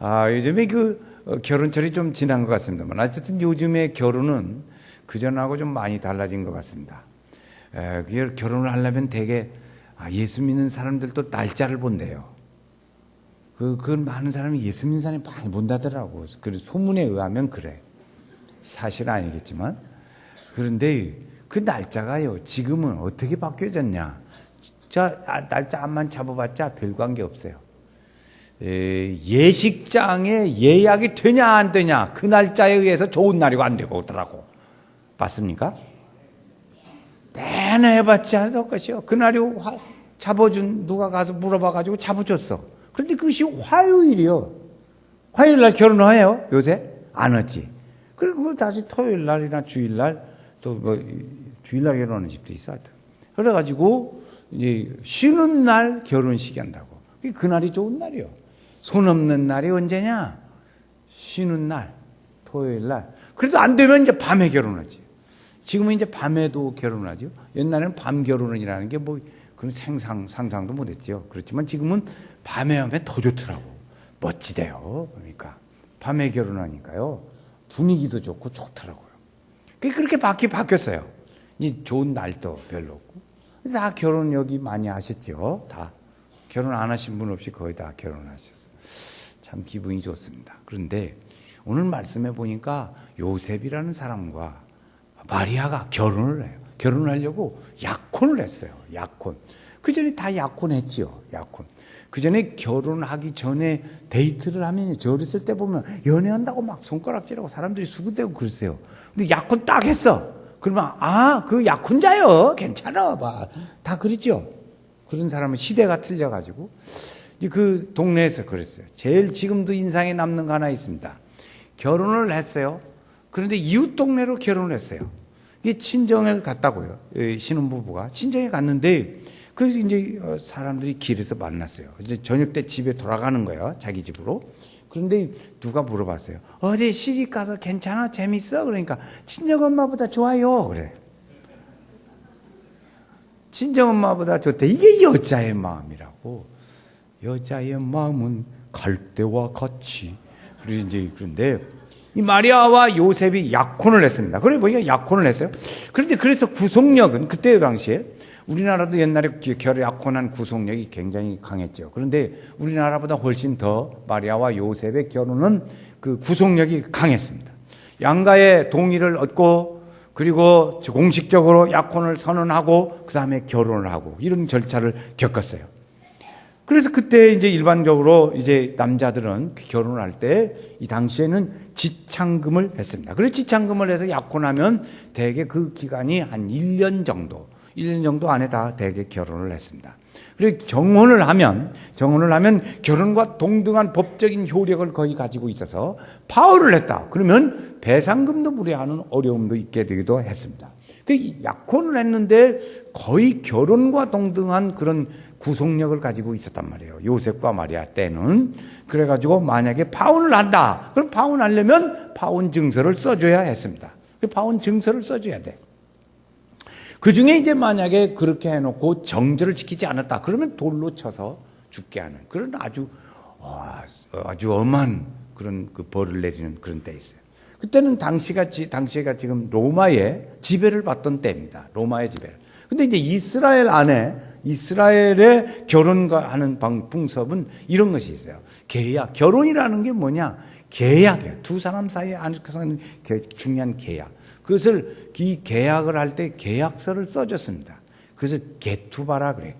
요즘에 결혼철이 좀 지난 것 같습니다만, 어쨌든 요즘에 결혼은 그전하고 좀 많이 달라진 것 같습니다. 결혼을 하려면 되게, 예수 믿는 사람들도 날짜를 본대요. 그건 많은 사람이 예수 믿는 사람이 많이 본다더라고. 소문에 의하면 그래. 사실은 아니겠지만. 그런데 그 날짜가요, 지금은 어떻게 바뀌어졌냐. 날짜 암만 잡아봤자 별 관계 없어요. 예식장에 예약이 되냐 안 되냐, 그 날짜에 의해서 좋은 날이고 안 되고 오더라고. 맞습니까? 내내 해봤자 똑같이요. 그날이 누가 가서 물어봐가지고 잡아줬어. 그런데 그것이 화요일이요. 화요일 날 결혼을 해요, 요새? 안 하지. 그리고 다시 토요일 날이나 주일 날, 주일 날 결혼하는 집도 있어. 그래가지고, 이제 쉬는 날 결혼식이 한다고. 그날이 좋은 날이요. 손 없는 날이 언제냐? 쉬는 날, 토요일 날. 그래도 안 되면 이제 밤에 결혼하지. 지금은 이제 밤에도 결혼하죠. 옛날에는 밤 결혼이라는 게 그런 상상도 못 했죠. 그렇지만 지금은 밤에 하면 더 좋더라고. 멋지대요. 그러니까. 밤에 결혼하니까요. 분위기도 좋고 좋더라고요. 그렇게 바뀌었어요. 이제 좋은 날도 별로 없고. 다 결혼 여기 많이 하셨죠. 다. 결혼 안 하신 분 없이 거의 다 결혼하셨어요. 참 기분이 좋습니다. 그런데 오늘 말씀해 보니까 요셉이라는 사람과 마리아가 결혼을 해요. 결혼하려고 약혼을 했어요. 약혼. 그 전에 다 약혼했지요. 약혼. 그 전에 결혼하기 전에 데이트를 하면, 저 어렸을 때 보면 연애한다고 막 손가락질하고 사람들이 수군대고 그랬어요. 근데 약혼 딱 했어. 그러면 그 약혼자요. 괜찮아. 다 그랬죠. 그런 사람은 시대가 틀려가지고 그 동네에서 그랬어요. 제일 지금도 인상에 남는 거 하나 있습니다. 결혼을 했어요. 그런데 이웃 동네로 결혼을 했어요. 이게 친정을 갔다고요. 신혼부부가 친정에 갔는데, 그래서 이제 사람들이 길에서 만났어요. 이제 저녁 때 집에 돌아가는 거예요. 자기 집으로. 그런데 누가 물어봤어요. 어디 시집 가서 괜찮아? 재밌어? 그러니까 친정엄마보다 좋아요. 그래. 친정엄마보다 좋대. 이게 여자의 마음이라고. 여자의 마음은 갈대와 같이. 그런데 이 마리아와 요셉이 약혼을 했습니다. 그래 보니까 약혼을 했어요. 그런데 그래서 구속력은 그때 당시에, 우리나라도 옛날에 약혼한 구속력이 굉장히 강했죠. 그런데 우리나라보다 훨씬 더 마리아와 요셉의 결혼은 그 구속력이 강했습니다. 양가의 동의를 얻고, 그리고 공식적으로 약혼을 선언하고, 그 다음에 결혼을 하고, 이런 절차를 겪었어요. 그래서 그때 이제 일반적으로 이제 남자들은 결혼을 할 때 이 당시에는 지창금을 했습니다. 그래서 지창금을 해서 약혼하면 대개 그 기간이 한 1년 정도 안에 다 대개 결혼을 했습니다. 그리고 정혼을 하면 결혼과 동등한 법적인 효력을 거의 가지고 있어서 파혼을 했다. 그러면 배상금도 무례하는 어려움도 있게 되기도 했습니다. 약혼을 했는데 거의 결혼과 동등한 그런 구속력을 가지고 있었단 말이에요. 요셉과 마리아 때는. 그래가지고 만약에 파혼을 한다. 그럼 파혼하려면 파혼 증서를 써줘야 했습니다. 파혼 증서를 써줘야 돼. 그 중에 이제 만약에 그렇게 해놓고 정절을 지키지 않았다. 그러면 돌로 쳐서 죽게 하는 그런 아주 엄한 그런 벌을 내리는 그런 때 있어요. 그때는 당시가 지금 로마의 지배를 받던 때입니다. 로마의 지배를. 근데 이제 이스라엘의 결혼과 하는 풍습은 이런 것이 있어요. 계약. 결혼이라는 게 뭐냐? 계약이에요. 두 사람 사이에 하는 중요한 계약. 그것을 이 계약을 할 때 계약서를 써줬습니다. 그래서 게투바라 그래요.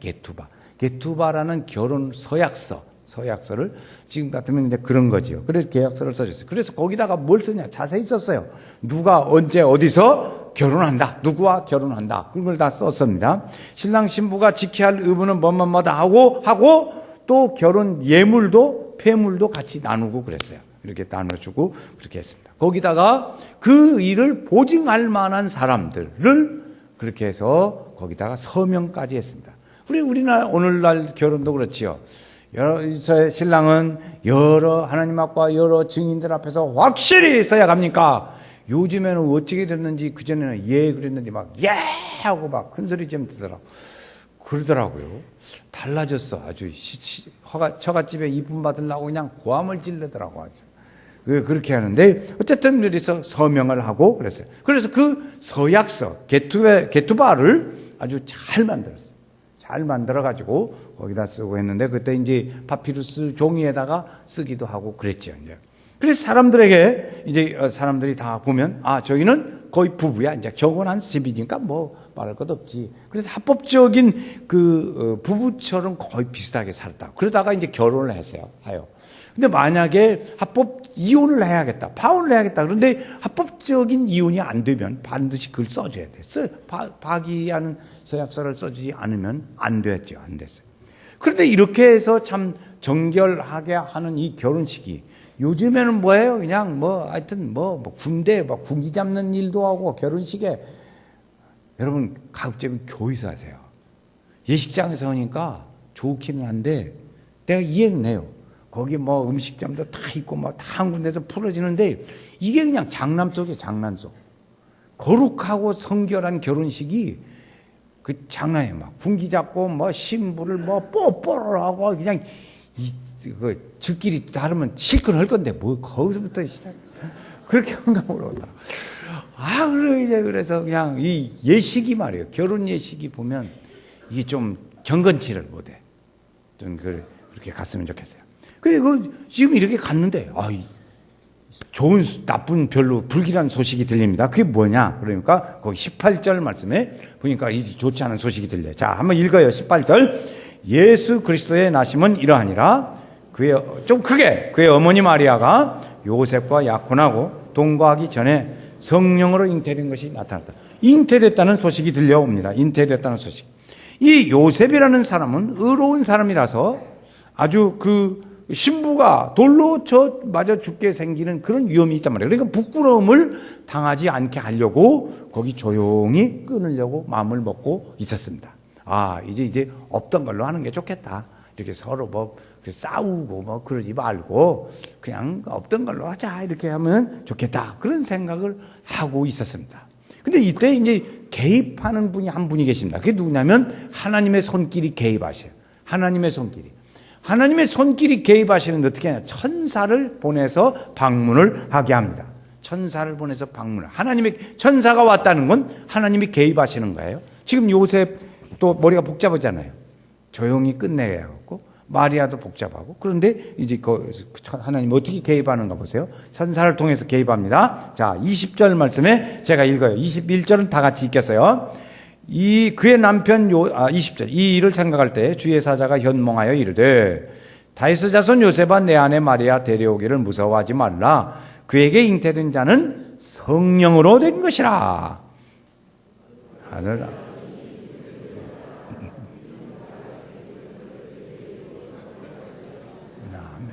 게투바라는 결혼 서약서를 지금 같으면 이제 그런 거지요. 그래서 계약서를 써줬어요. 그래서 거기다가 뭘 쓰냐? 자세히 썼어요. 누가 언제 어디서 결혼한다. 누구와 결혼한다. 그런 걸 다 썼습니다. 신랑 신부가 지켜야 할 의무는 뭐뭐뭐다 하고 또 결혼 예물도 폐물도 같이 나누고 그랬어요. 이렇게 나눠주고 그렇게 했습니다. 거기다가 그 일을 보증할 만한 사람들을 그렇게 해서 거기다가 서명까지 했습니다. 우리나라 오늘날 결혼도 그렇지요. 신랑은 하나님 앞과 여러 증인들 앞에서 확실히 써야 합니까? 요즘에는 어떻게 됐는지, 그전에는 그랬는데 막 하고 막 큰소리 좀 듣더라고. 그러더라고요. 달라졌어. 아주 처갓집에 이쁨 받으려고 그냥 고함을 지르더라고. 아주. 그렇게 하는데 어쨌든 그래서 서명을 하고 그랬어요. 그래서 그 서약서 게투바를 아주 잘 만들었어요. 잘 만들어가지고 거기다 쓰고 했는데 그때 이제 파피루스 종이에다가 쓰기도 하고 그랬죠. 이제. 그래서 사람들이 다 보면 저기는 거의 부부야. 이제 결혼한 집이니까 뭐 말할 것도 없지. 그래서 합법적인 그 부부처럼 거의 비슷하게 살았다. 그러다가 이제 결혼을 했어요. 근데 만약에 이혼을 해야겠다. 파혼을 해야겠다. 그런데 합법적인 이혼이 안 되면 반드시 그걸 써줘야 돼. 파기하는 서약서를 써주지 않으면 안 됐죠. 안 됐어요. 그런데 이렇게 해서 참 정결하게 하는 이 결혼식이 요즘에는 뭐예요? 그냥 하여튼 군대, 군기 잡는 일도 하고 결혼식에 여러분 가급적이면 교회에서 하세요. 예식장에서 하니까 좋기는 한데 내가 이해는 해요. 거기 음식점도 다 있고 다 한 군데서 풀어지는데 이게 그냥 장난 속이에요. 장난 속. 거룩하고 성결한 결혼식이 그 장난이에요. 군기 잡고 신부를 뽀뽀를 하고 그냥 저끼리 다르면 실컷 할 건데 거기서부터 시작. 그렇게 생각을 하더라. 그래서 그냥 이 예식이 말이에요. 결혼 예식이 보면 이게 좀 경건치를 못해. 좀 그렇게 갔으면 좋겠어요. 그리고 지금 이렇게 갔는데 좋은 나쁜 별로 불길한 소식이 들립니다. 그게 뭐냐? 그러니까 거기 18절 말씀에 보니까 이제 좋지 않은 소식이 들려요. 자, 한번 읽어요. 18절. 예수 그리스도의 나심은 이러하니라. 그의 어머니 마리아가 요셉과 약혼하고 동거하기 전에 성령으로 잉태된 것이 나타났다. 잉태됐다는 소식이 들려옵니다. 잉태됐다는 소식. 이 요셉이라는 사람은 의로운 사람이라서 아주 신부가 돌로 맞아 죽게 생기는 그런 위험이 있단 말이에요. 그러니까 부끄러움을 당하지 않게 하려고 거기 조용히 끊으려고 마음을 먹고 있었습니다. 이제 없던 걸로 하는 게 좋겠다. 이렇게 서로 싸우고 그러지 말고 그냥 없던 걸로 하자. 이렇게 하면 좋겠다. 그런 생각을 하고 있었습니다. 근데 이때 이제 개입하는 분이 한 분이 계십니다. 그게 누구냐면 하나님의 손길이 개입하셔요. 하나님의 손길이 개입하시는데 어떻게 하냐. 천사를 보내서 방문을 하게 합니다. 천사를 보내서 방문을. 하나님의 천사가 왔다는 건 하나님이 개입하시는 거예요. 지금 요셉 또 머리가 복잡하잖아요. 조용히 끝내야 하고 마리아도 복잡하고. 그런데 이제 하나님 어떻게 개입하는가 보세요. 천사를 통해서 개입합니다. 자, 20절 말씀에 제가 읽어요. 21절은 다 같이 읽겠어요. 그의 남편 20절. 이 일을 생각할 때 주의 사자가 현몽하여 이르되 다윗의 자손 요셉아 내 아내 마리아 데려오기를 무서워하지 말라. 그에게 잉태된 자는 성령으로 된 것이라. 하늘아.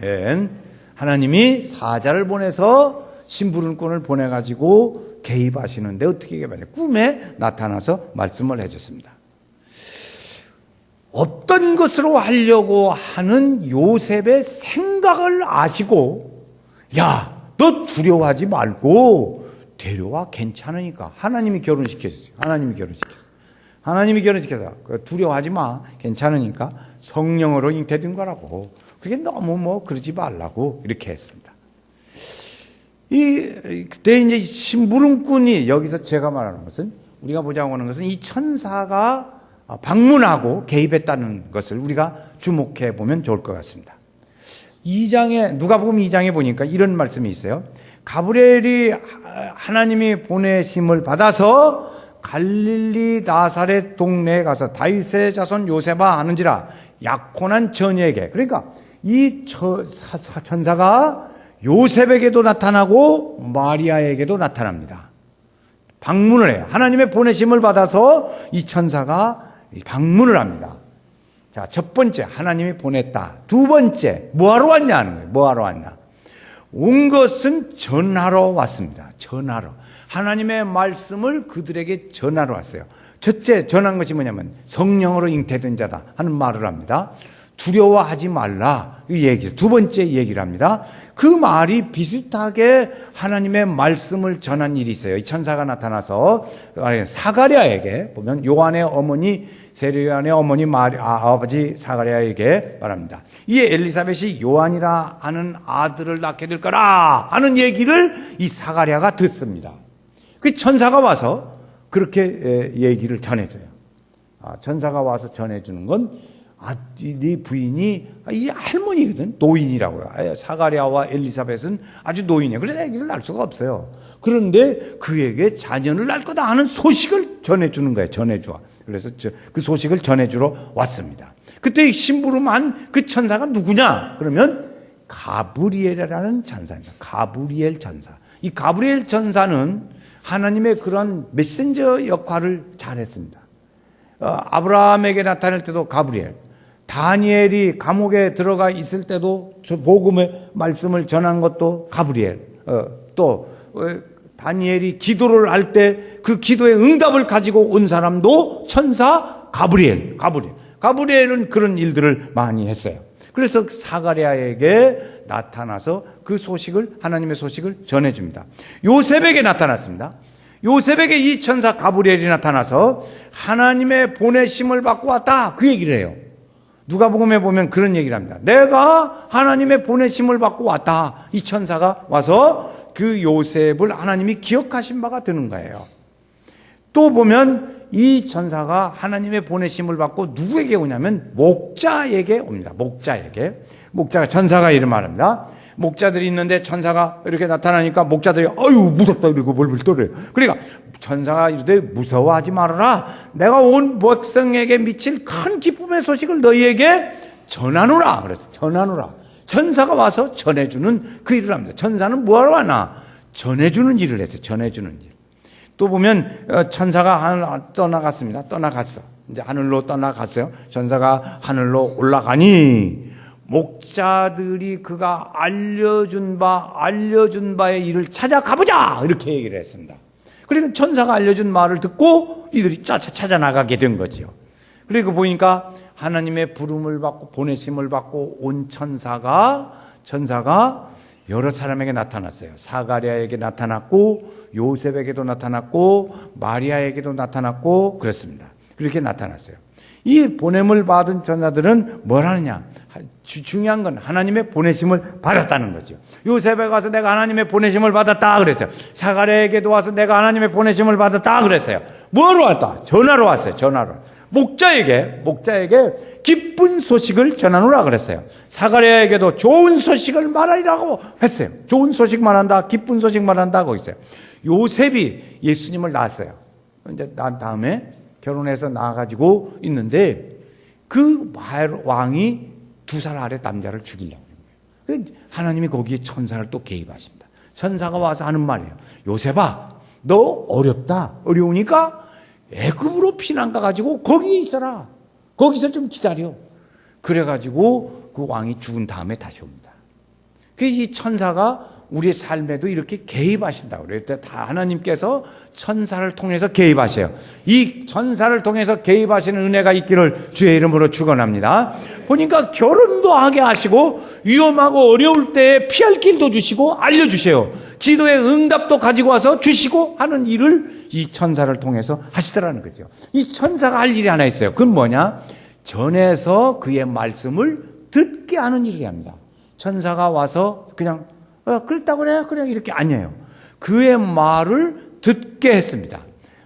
아멘. 하나님이 사자를 보내서 심부름꾼을 보내가지고 개입하시는데 어떻게 개입하냐. 꿈에 나타나서 말씀을 해줬습니다. 어떤 것으로 하려고 하는 요셉의 생각을 아시고 너 두려워하지 말고 데려와. 괜찮으니까. 하나님이 결혼시켜줬어요. 하나님이 결혼시켜서 두려워하지 마. 괜찮으니까. 성령으로 잉태된 거라고. 그게 너무 그러지 말라고 이렇게 했습니다. 그때 이제 심부름꾼이 여기서 제가 말하는 것은 우리가 보자고 하는 것은 이 천사가 방문하고 개입했다는 것을 우리가 주목해 보면 좋을 것 같습니다. 누가복음 2장에 보니까 이런 말씀이 있어요. 가브리엘이 하나님이 보내심을 받아서 갈릴리 나사렛 동네에 가서 다윗의 자손 요셉아 하는지라 약혼한 처녀에게. 그러니까 이 천사가 요셉에게도 나타나고 마리아에게도 나타납니다. 방문을 해요. 하나님의 보내심을 받아서 이 천사가 방문을 합니다. 자, 첫 번째 하나님이 보냈다. 두 번째 뭐하러 왔냐 하는 거예요. 뭐하러 왔냐. 온 것은 전하러 왔습니다. 전하러. 하나님의 말씀을 그들에게 전하러 왔어요. 첫째 전한 것이 뭐냐면 성령으로 잉태된 자다 하는 말을 합니다. 두려워하지 말라. 이 얘기, 두 번째 얘기를 합니다. 그 말이 비슷하게 하나님의 말씀을 전한 일이 있어요. 이 천사가 나타나서 사가랴에게 보면 요한의 어머니 세례요한의 어머니 아버지 사가랴에게 말합니다. 이에 엘리사벳이 요한이라 하는 아들을 낳게 될 거라 하는 얘기를 이 사가랴가 듣습니다. 그 천사가 와서 그렇게 얘기를 전해줘요. 천사가 와서 전해주는 건 네 부인이 이 할머니거든. 노인이라고요. 사가랴와 엘리사벳은 아주 노인이에요. 그래서 아기를 낳을 수가 없어요. 그런데 그에게 자녀를 낳을 거다 하는 소식을 전해주는 거예요. 전해줘. 그래서 그 소식을 전해주러 왔습니다. 그때 심부름한 그 천사가 누구냐? 그러면 가브리엘이라는 천사입니다. 가브리엘 천사. 이 가브리엘 천사는 하나님의 그런 메신저 역할을 잘했습니다. 아브라함에게 나타날 때도 가브리엘, 다니엘이 감옥에 들어가 있을 때도 복음의 말씀을 전한 것도 가브리엘, 또 다니엘이 기도를 할 때 그 기도의 응답을 가지고 온 사람도 천사 가브리엘은 그런 일들을 많이 했어요. 그래서 사가랴에게 나타나서 그 소식을, 하나님의 소식을 전해줍니다. 요셉에게 나타났습니다. 요셉에게 이 천사 가브리엘이 나타나서 하나님의 보내심을 받고 왔다, 그 얘기를 해요. 누가복음에 보면 그런 얘기를 합니다. 내가 하나님의 보내심을 받고 왔다. 이 천사가 와서 그 요셉을 하나님이 기억하신 바가 되는 거예요. 또 보면 이 천사가 하나님의 보내심을 받고 누구에게 오냐면 목자에게 옵니다. 목자가 천사가 이런 말합니다. 목자들이 있는데 천사가 이렇게 나타나니까 목자들이 아유 무섭다 이러고 벌벌 떨어요. 그러니까 천사가 이르되 무서워하지 말아라. 내가 온 백성에게 미칠 큰 기쁨의 소식을 너희에게 전하노라. 그래서 전하노라. 천사가 와서 전해주는 그 일을 합니다. 천사는 뭐하러 하나? 전해주는 일을 했어요. 전해주는 일. 또 보면 천사가 떠나갔습니다. 떠나갔어. 이제 하늘로 떠나갔어요. 천사가 하늘로 올라가니 목자들이 그가 알려준 바의 일을 찾아가보자 이렇게 얘기를 했습니다. 그리고 천사가 알려준 말을 듣고 이들이 찾아 나가게 된 거죠. 그리고 보니까 하나님의 부름을 받고 보내심을 받고 온 천사가 여러 사람에게 나타났어요. 사가랴에게 나타났고 요셉에게도 나타났고 마리아에게도 나타났고 그렇습니다. 그렇게 나타났어요. 이 보냄을 받은 천사들은 뭘 하느냐? 중요한 건 하나님의 보내심을 받았다는 거죠. 요셉에 가서 내가 하나님의 보내심을 받았다 그랬어요. 사가랴에게도 와서 내가 하나님의 보내심을 받았다 그랬어요. 뭐하러 왔다? 전하러 왔어요. 전하러. 목자에게 기쁜 소식을 전하노라 그랬어요. 사가랴에게도 좋은 소식을 말하리라고 했어요. 좋은 소식 말한다, 기쁜 소식 말한다 하고 있어요. 요셉이 예수님을 낳았어요. 근데 난 다음에 결혼해서 낳아가지고 있는데 그 왕이 2살 아래 남자를 죽이려고 하는 거예요. 하나님이 거기에 천사를 또 개입하십니다. 천사가 와서 하는 말이에요. 요셉아, 너 어려우니까 애굽으로 피난 가가지고 거기에 있어라. 거기서 좀 기다려. 그래가지고 그 왕이 죽은 다음에 다시 옵니다. 이 천사가 우리의 삶에도 이렇게 개입하신다고 그래요. 다 하나님께서 천사를 통해서 개입하셔요. 이 천사를 통해서 개입하시는 은혜가 있기를 주의 이름으로 축원합니다. 보니까 결혼도 하게 하시고 위험하고 어려울 때 피할 길도 주시고 알려주세요. 기도의 응답도 가지고 와서 주시고 하는 일을 이 천사를 통해서 하시더라는 거죠. 이 천사가 할 일이 하나 있어요. 그건 뭐냐? 전해서 그의 말씀을 듣게 하는 일을 합니다. 천사가 와서 그냥 그랬다고 그래? 그냥 이렇게 아니에요. 그의 말을 듣게 했습니다.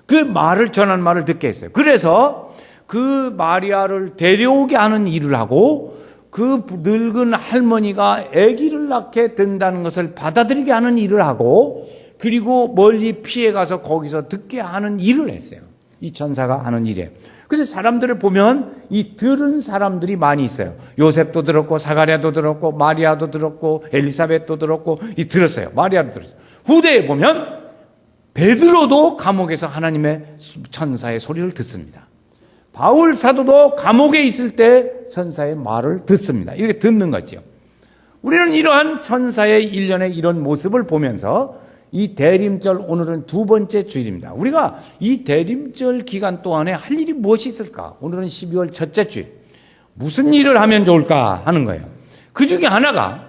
그 말을 전한 말을 듣게 했어요. 그래서 그 마리아를 데려오게 하는 일을 하고 그 늙은 할머니가 아기를 낳게 된다는 것을 받아들이게 하는 일을 하고 그리고 멀리 피해 가서 거기서 듣게 하는 일을 했어요. 이 천사가 하는 일이에요. 그래서 사람들을 보면 이 들은 사람들이 많이 있어요. 요셉도 들었고 사가랴도 들었고 마리아도 들었고 엘리사벳도 들었고 들었어요. 마리아도 들었어요. 후대에 보면 베드로도 감옥에서 하나님의 천사의 소리를 듣습니다. 바울 사도도 감옥에 있을 때 천사의 말을 듣습니다. 이렇게 듣는 거죠. 우리는 이러한 천사의 일련의 이런 모습을 보면서 이 대림절 오늘은 2번째 주일입니다. 우리가 이 대림절 기간 동안에 할 일이 무엇이 있을까? 오늘은 12월 첫째 주일. 무슨 일을 하면 좋을까 하는 거예요. 그 중에 하나가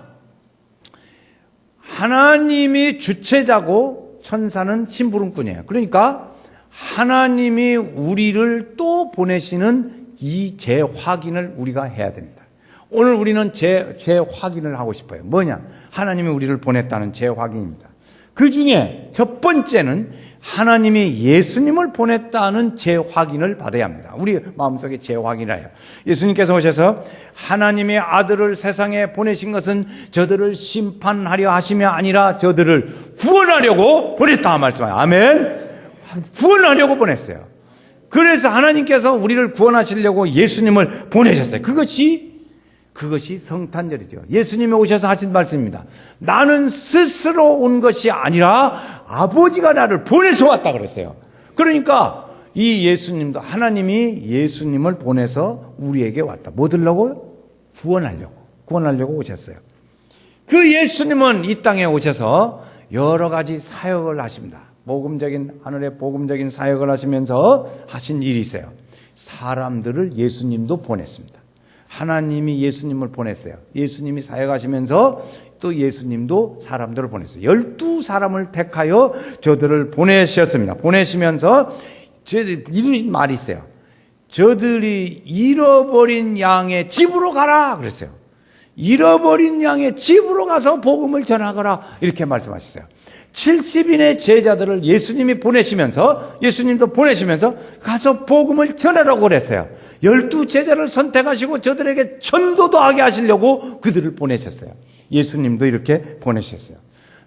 하나님이 주체자고 천사는 심부름꾼이에요. 그러니까 하나님이 우리를 또 보내시는 이 재확인을 우리가 해야 됩니다. 오늘 우리는 재확인을 하고 싶어요. 뭐냐? 하나님이 우리를 보냈다는 재확인입니다. 그 중에 첫 번째는 하나님이 예수님을 보냈다는 재확인을 받아야 합니다. 우리 마음속에 재확인이에요. 예수님께서 오셔서 하나님의 아들을 세상에 보내신 것은 저들을 심판하려 하심이 아니라 저들을 구원하려고 보냈다 말씀하세요. 아멘. 구원하려고 보냈어요. 그래서 하나님께서 우리를 구원하시려고 예수님을 보내셨어요. 그것이 성탄절이죠. 예수님이 오셔서 하신 말씀입니다. 나는 스스로 온 것이 아니라 아버지가 나를 보내서 왔다 그랬어요. 그러니까 이 예수님도 하나님이 예수님을 보내서 우리에게 왔다. 뭐 들려고? 구원하려고 오셨어요. 그 예수님은 이 땅에 오셔서 여러 가지 사역을 하십니다. 하늘의 복음적인 사역을 하시면서 하신 일이 있어요. 사람들을 예수님도 보냈습니다. 하나님이 예수님을 보냈어요. 예수님이 사역하시면서 또 예수님도 사람들을 보냈어요. 12사람을 택하여 저들을 보내셨습니다. 보내시면서 이루신 말이 있어요. 저들이 잃어버린 양의 집으로 가라 그랬어요. 잃어버린 양의 집으로 가서 복음을 전하거라 이렇게 말씀하셨어요. 70인의 제자들을 예수님이 보내시면서 예수님도 보내시면서 가서 복음을 전하라고 그랬어요. 12제자를 선택하시고 저들에게 전도도 하게 하시려고 그들을 보내셨어요. 예수님도 이렇게 보내셨어요.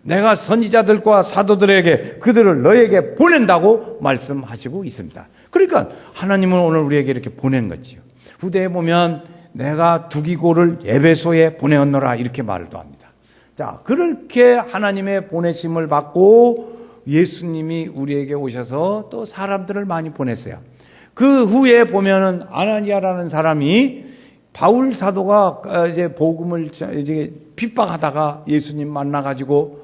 내가 선지자들과 사도들에게 그들을 너에게 보낸다고 말씀하시고 있습니다. 그러니까 하나님은 오늘 우리에게 이렇게 보낸 거지요. 후대에 보면 내가 두기고를 에베소에 보내었노라 이렇게 말도 합니다. 자, 그렇게 하나님의 보내심을 받고 예수님이 우리에게 오셔서 또 사람들을 많이 보냈어요. 그 후에 보면은 아나니아라는 사람이 바울 사도가 이제 복음을 이제 핍박하다가 예수님 만나가지고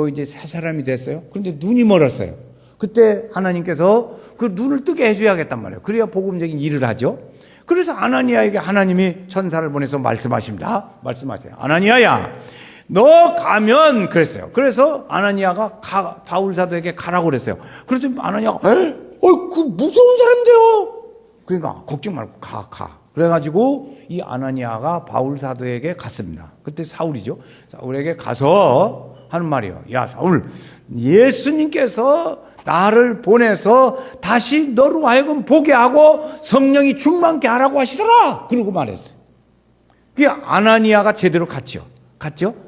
이제 새 사람이 됐어요. 그런데 눈이 멀었어요. 그때 하나님께서 그 눈을 뜨게 해줘야겠단 말이에요. 그래야 복음적인 일을 하죠. 그래서 아나니아에게 하나님이 천사를 보내서 말씀하십니다. 말씀하세요. 아나니아야, 너 가면 그랬어요. 그래서 아나니아가 바울 사도에게 가라고 그랬어요. 그랬더니 아나니아가 그 무서운 사람인데요. 그러니까 걱정 말고 가. 그래가지고 이 아나니아가 바울 사도에게 갔습니다. 그때 사울이죠. 사울에게 가서 하는 말이에요. 야 사울, 예수님께서 나를 보내서 다시 너로 하여금 보게 하고 성령이 충만케 하라고 하시더라. 그러고 말했어요. 그게 아나니아가 제대로 갔죠.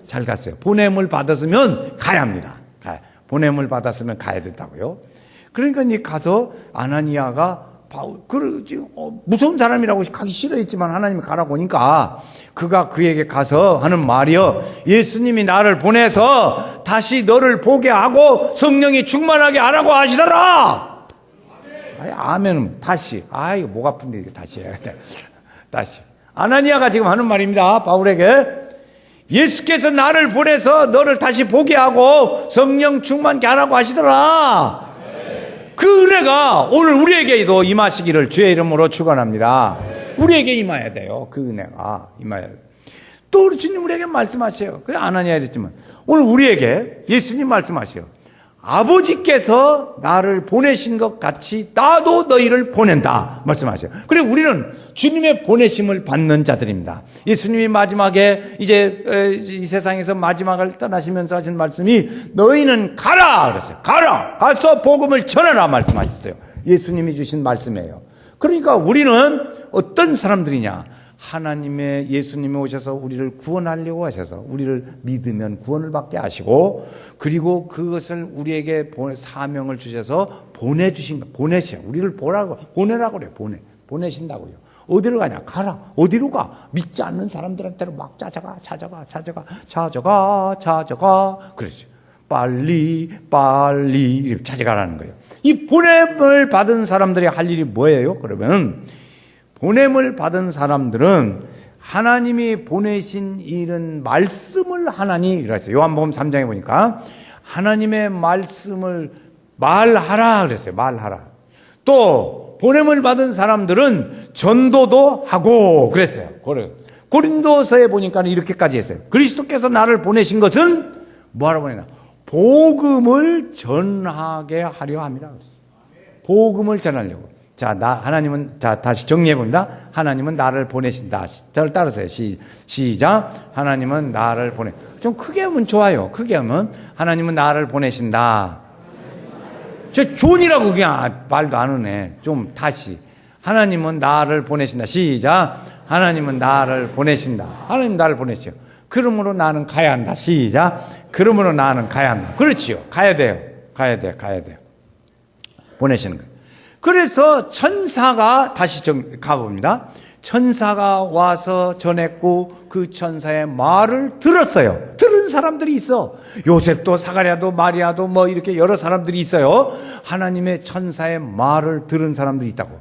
잘 갔어요. 보냄을 받았으면 가야 합니다. 보냄을 받았으면 가야 된다고요. 그러니까 이제 가서 아나니아가 무서운 사람이라고 가기 싫어했지만 하나님이 가라고 하니까 그가 그에게 가서 하는 말이요. 예수님이 나를 보내서 다시 너를 보게 하고 성령이 충만하게 하라고 하시더라. 아멘은 다시. 이거 목 아픈데 이거 다시 해야 돼. 다시. 아나니아가 지금 하는 말입니다. 바울에게. 예수께서 나를 보내서 너를 다시 보게 하고 성령 충만케 하라고 하시더라. 그 은혜가 오늘 우리에게도 임하시기를 주의 이름으로 축원합니다. 우리에게 임해야 돼요. 그 은혜가 임해야 돼요. 또 우리 주님 우리에게 말씀하세요. 그래 아나니아야 됐지만 오늘 우리에게 예수님 말씀하세요. 아버지께서 나를 보내신 것 같이 나도 너희를 보낸다 말씀하세요. 그래 우리는 주님의 보내심을 받는 자들입니다. 예수님이 마지막에 이제 이 세상에서 마지막을 떠나시면서 하신 말씀이 너희는 가라 그랬어요. 가서 복음을 전하라 말씀하셨어요. 예수님이 주신 말씀이에요. 그러니까 우리는 어떤 사람들이냐? 하나님의 예수님이 오셔서 우리를 구원하려고 하셔서 우리를 믿으면 구원을 받게 하시고 그리고 그것을 우리에게 사명을 주셔서 보내셔. 우리를 보내라고 그래요. 보내신다고요. 어디로 가냐? 가라. 어디로 가? 믿지 않는 사람들한테는 막 찾아가. 그러죠. 빨리 찾아가라는 거예요. 이 보냄을 받은 사람들이 할 일이 뭐예요? 그러면 보냄을 받은 사람들은 하나님이 보내신 일은 말씀을 하나니 그랬어요. 요한복음 3장에 보니까 하나님의 말씀을 말하라 그랬어요. 말하라. 또 또 보냄을 받은 사람들은 전도도 하고 그랬어요. 고린도서에 보니까 이렇게까지 했어요. 그리스도께서 나를 보내신 것은 뭐하러 보내나? 복음을 전하게 하려 합니다. 복음을 전하려고. 하나님은, 다시 정리해봅니다. 하나님은 나를 보내신다. 저를 따르세요. 시작. 하나님은 나를 좀 크게 하면 좋아요. 크게 하면, 하나님은 나를 보내신다. 저 존이라고 그냥 말도 안 하네. 좀 다시. 하나님은 나를 보내신다. 시작. 하나님은 나를 보내신다. 하나님 나를 보내시죠. 그러므로 나는 가야 한다. 시작. 그러므로 나는 가야 한다. 그렇지요. 가야 돼요. 보내시는 거예요. 그래서 천사가 다시 가봅니다. 천사가 와서 전했고 그 천사의 말을 들었어요. 들은 사람들이 있어. 요셉도 사가랴도 마리아도 뭐 이렇게 여러 사람들이 있어요. 하나님의 천사의 말을 들은 사람들이 있다고.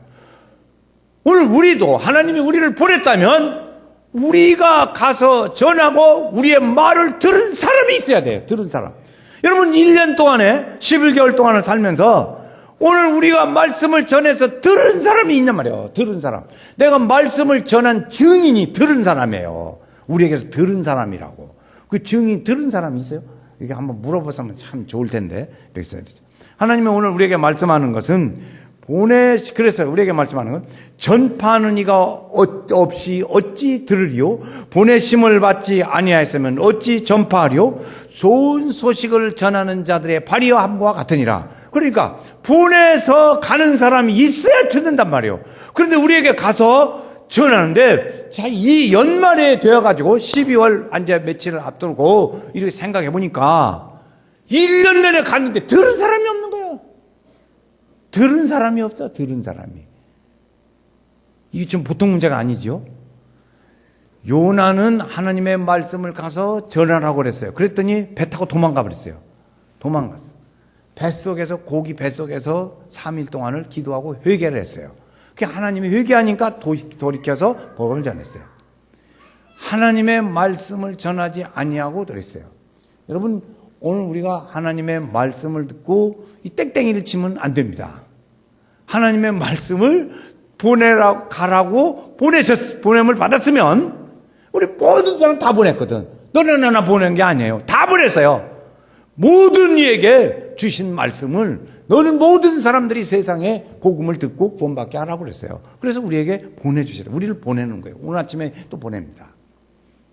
오늘 우리도 하나님이 우리를 보냈다면 우리가 가서 전하고 우리의 말을 들은 사람이 있어야 돼요. 들은 사람. 여러분 1년 동안에 11개월 동안을 살면서 오늘 우리가 말씀을 전해서 들은 사람이 있냔 말이에요. 들은 사람. 내가 말씀을 전한 증인이 들은 사람이에요. 우리에게서 들은 사람이라고. 그 증인 들은 사람이 있어요? 이게 한번 물어보시면 참 좋을 텐데. 이렇게 써야 되죠. 하나님이 오늘 우리에게 말씀하는 것은 그래서 우리에게 말씀하는 건 전파하는 이가 없이 어찌 들으리요? 보내심을 받지 아니하였으면 어찌 전파하리요? 좋은 소식을 전하는 자들의 발이여 함과 같으니라. 그러니까 보내서 가는 사람이 있어야 듣는단 말이에요. 그런데 우리에게 가서 전하는데, 자, 이 연말에 되어가지고 12월 이제 며칠을 앞두고 이렇게 생각해 보니까 1년 내내 갔는데 들은 사람이 없는 거예요. 들은 사람이 없어. 들은 사람이. 이게 좀 보통 문제가 아니죠. 요나는 하나님의 말씀을 가서 전하라고 그랬어요. 그랬더니 배 타고 도망가 버렸어요. 도망갔어. 고기 뱃속에서 3일 동안을 기도하고 회개를 했어요. 하나님이 회개하니까 돌이켜서 복음을 전했어요. 하나님의 말씀을 전하지 아니하고 그랬어요. 여러분, 오늘 우리가 하나님의 말씀을 듣고 이 땡땡이를 치면 안 됩니다. 하나님의 말씀을 가라고 보냄을 받았으면 우리 모든 사람 다 보냈거든. 너는 하나 보낸 게 아니에요. 다 보냈어요. 모든 이에게 주신 말씀을 너는 모든 사람들이 세상에 복음을 듣고 구원받게 하라고 그랬어요. 그래서 우리에게 보내주시라. 우리를 보내는 거예요. 오늘 아침에 또 보냅니다.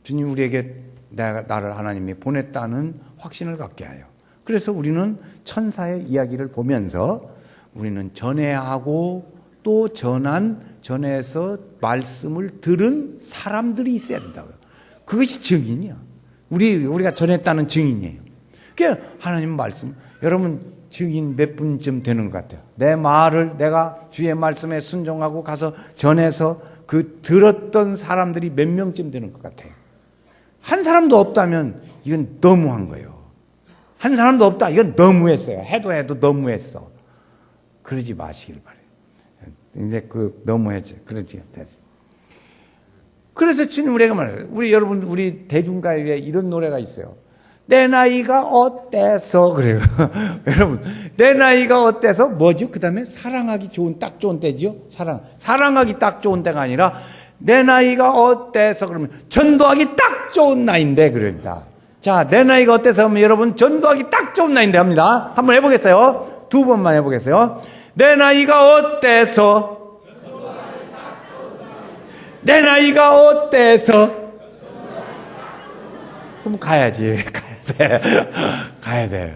주님 우리에게 나를 하나님이 보냈다는 확신을 갖게 하여. 그래서 우리는 천사의 이야기를 보면서 우리는 전해야 하고 또 전해서 말씀을 들은 사람들이 있어야 된다고요. 그것이 증인이야. 우리가 전했다는 증인이에요. 그러니까 하나님 말씀, 여러분 증인 몇 분쯤 되는 것 같아요. 내 말을 내가 주의 말씀에 순종하고 가서 전해서 그 들었던 사람들이 몇 명쯤 되는 것 같아요. 한 사람도 없다면 이건 너무한 거예요. 한 사람도 없다. 이건 너무했어요. 해도 너무했어. 그러지 마시길 바래요. 근데 너무했지. 그러지. 그래서 주님 우리가 말해요. 우리 대중가요에 이런 노래가 있어요. 내 나이가 어때서 그래요. 여러분, 내 나이가 어때서 뭐죠? 그 다음에 사랑하기 딱 좋은 때죠. 사랑하기 딱 좋은 때가 아니라 내 나이가 어때서 그러면 전도하기 딱 좋은 나이인데 그럽니다. 자, 내 나이가 어때서 하면 여러분 전도하기 딱 좋은 나이인데 합니다. 한번 해보겠어요. 2번만 해보겠어요. 내 나이가 어때서 내 나이가 어때서 그럼 가야지. 가야 돼.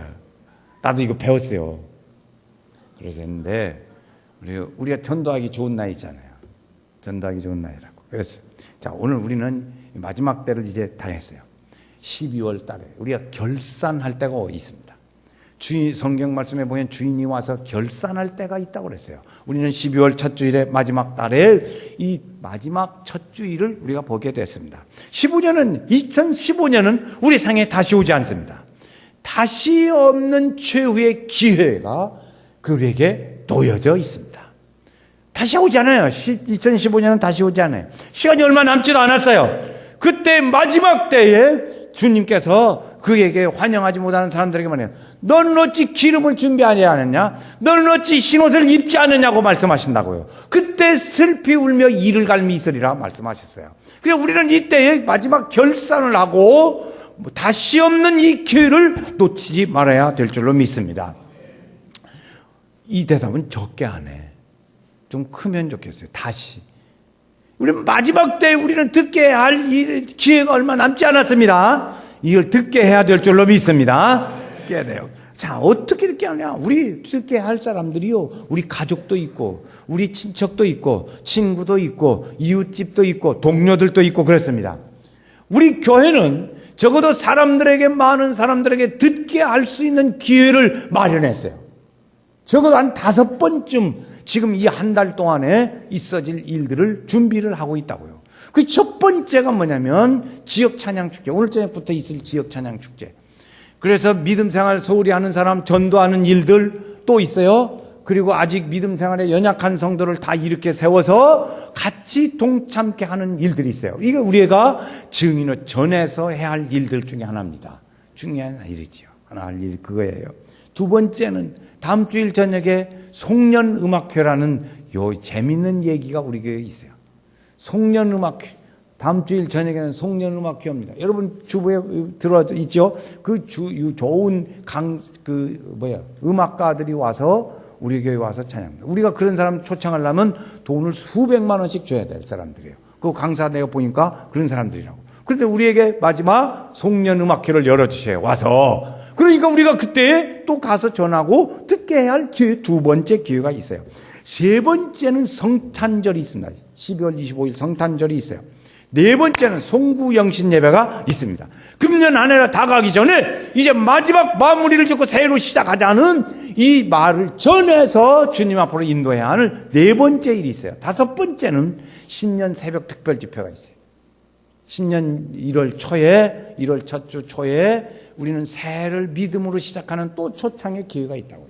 나도 이거 배웠어요. 그래서 했는데 우리가 전도하기 좋은 나이 있잖아요. 전도하기 좋은 나이라고. 그래서 자, 오늘 우리는 마지막 때를 이제 다 했어요. 12월 달에 우리가 결산할 때가 있습니다. 성경 말씀에 보면 주인이 와서 결산할 때가 있다고 그랬어요. 우리는 12월 첫 주일에 마지막 달에 이 마지막 첫 주일을 우리가 보게 됐습니다. 2015년은 우리 생에 다시 오지 않습니다. 다시 없는 최후의 기회가 그에게 놓여져 있습니다. 다시 오지 않아요. 2015년은 다시 오지 않아요. 시간이 얼마 남지도 않았어요. 그때 마지막 때에 주님께서 그에게 환영하지 못하는 사람들에게 말해요. 너는 어찌 기름을 준비하지 않았냐? 너는 어찌 흰옷을 입지 않느냐고 말씀하신다고요. 그때 슬피 울며 이를 갈미 있으리라 말씀하셨어요. 그래서 우리는 이때에 마지막 결산을 하고 다시 없는 이 기회를 놓치지 말아야 될 줄로 믿습니다. 이 대답은 적게 하네. 좀 크면 좋겠어요. 다시. 우리 마지막 때에 우리는 듣게 할 기회가 얼마 남지 않았습니다. 이걸 듣게 해야 될 줄로 믿습니다. 듣게 해야 돼요. 자, 어떻게 듣게 하냐? 우리 듣게 할 사람들이요. 우리 가족도 있고, 우리 친척도 있고, 친구도 있고, 이웃집도 있고, 동료들도 있고 그렇습니다. 우리 교회는 적어도 많은 사람들에게 듣게 할 수 있는 기회를 마련했어요. 적어도 한 5번쯤 지금 이 한 달 동안에 있어질 일들을 준비를 하고 있다고요. 그 첫 번째가 뭐냐면 지역 찬양 축제. 오늘 저녁부터 있을 지역 찬양 축제. 그래서 믿음 생활 소홀히 하는 사람 전도하는 일들 또 있어요. 그리고 아직 믿음 생활에 연약한 성도를 다 이렇게 세워서 같이 동참케 하는 일들이 있어요. 이게 우리가 증인을 전해서 해야 할 일들 중에 하나입니다. 중요한 일이지요. 하나 할 일 그거예요. 두 번째는 다음 주일 저녁에 송년음악회라는 요 재밌는 얘기가 우리 교회에 있어요. 송년음악회. 다음 주일 저녁에는 송년음악회입니다. 여러분 주부에 들어 있죠? 좋은 음악가들이 와서 우리 교회에 와서 찬양합니다. 우리가 그런 사람 초청하려면 돈을 수백만 원씩 줘야 될 사람들이에요. 그 강사 내가 보니까 그런 사람들이라고. 그런데 우리에게 마지막 송년음악회를 열어주세요. 와서. 그러니까 우리가 그때 또 가서 전하고 듣게 해야 할 기회, 두 번째 기회가 있어요. 세 번째는 성탄절이 있습니다. 12월 25일 성탄절이 있어요. 네 번째는 송구영신 예배가 있습니다. 금년 한 해가 다 가기 전에 이제 마지막 마무리를 짓고 새로 시작하자는 이 말을 전해서 주님 앞으로 인도해야 하는 네 번째 일이 있어요. 다섯 번째는 신년 새벽 특별 집회가 있어요. 신년 1월 첫 주 초에 우리는 새해를 믿음으로 시작하는 또 초창의 기회가 있다고요.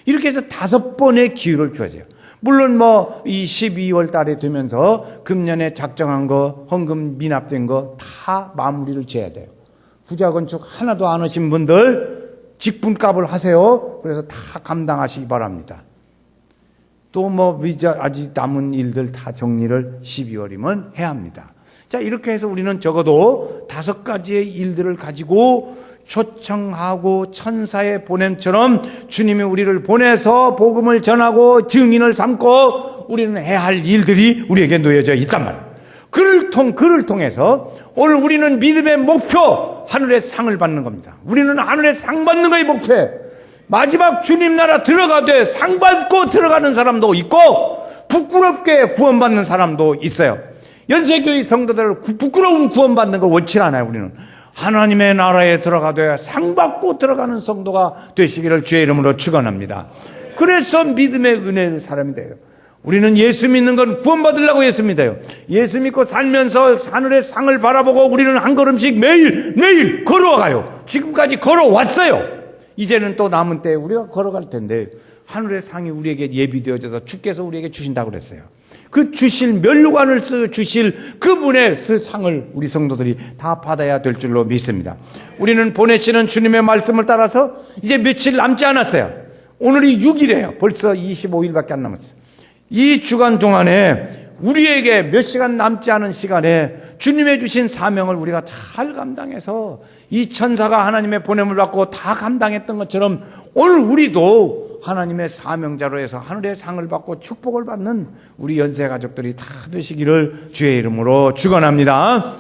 이렇게 해서 5번의 기회를 주어져요. 물론 이 12월 달에 되면서 금년에 작정한 거, 헌금 미납된 거 다 마무리를 지어야 돼요. 부자 건축 하나도 안 하신 분들 직분값을 하세요. 그래서 다 감당하시기 바랍니다. 또 아직 남은 일들 다 정리를 12월이면 해야 합니다. 자, 이렇게 해서 우리는 적어도 5가지의 일들을 가지고 초청하고 천사의 보냄처럼 주님이 우리를 보내서 복음을 전하고 증인을 삼고 우리는 해야 할 일들이 우리에게 놓여져 있단 말이에요. 그를 통해서 오늘 우리는 믿음의 목표, 하늘의 상을 받는 겁니다. 우리는 하늘의 상 받는 거의 목표예요. 마지막 주님 나라 들어가되 상 받고 들어가는 사람도 있고 부끄럽게 구원받는 사람도 있어요. 연세교회 성도들 부끄러운 구원받는 거 원치 않아요. 우리는 하나님의 나라에 들어가되 상 받고 들어가는 성도가 되시기를 주의 이름으로 축원합니다. 그래서 믿음의 은혜의 사람이 돼요. 우리는 예수 믿는 건 구원받으려고 예수 믿어요. 예수 믿고 살면서 하늘의 상을 바라보고 우리는 한 걸음씩 매일 걸어가요. 지금까지 걸어왔어요. 이제는 또 남은 때에 우리가 걸어갈 텐데 하늘의 상이 우리에게 예비되어져서 주께서 우리에게 주신다고 그랬어요. 그 면류관을 주실 그분의 그 상을 우리 성도들이 다 받아야 될 줄로 믿습니다. 우리는 보내시는 주님의 말씀을 따라서 이제 며칠 남지 않았어요. 오늘이 6일이에요. 벌써 25일밖에 안 남았어요. 이 주간 동안에 우리에게 몇 시간 남지 않은 시간에 주님의 주신 사명을 우리가 잘 감당해서 이 천사가 하나님의 보냄을 받고 다 감당했던 것처럼 오늘 우리도 하나님의 사명자로 해서 하늘의 상을 받고 축복을 받는 우리 연세 가족들이 다 되시기를 주의 이름으로 축원합니다.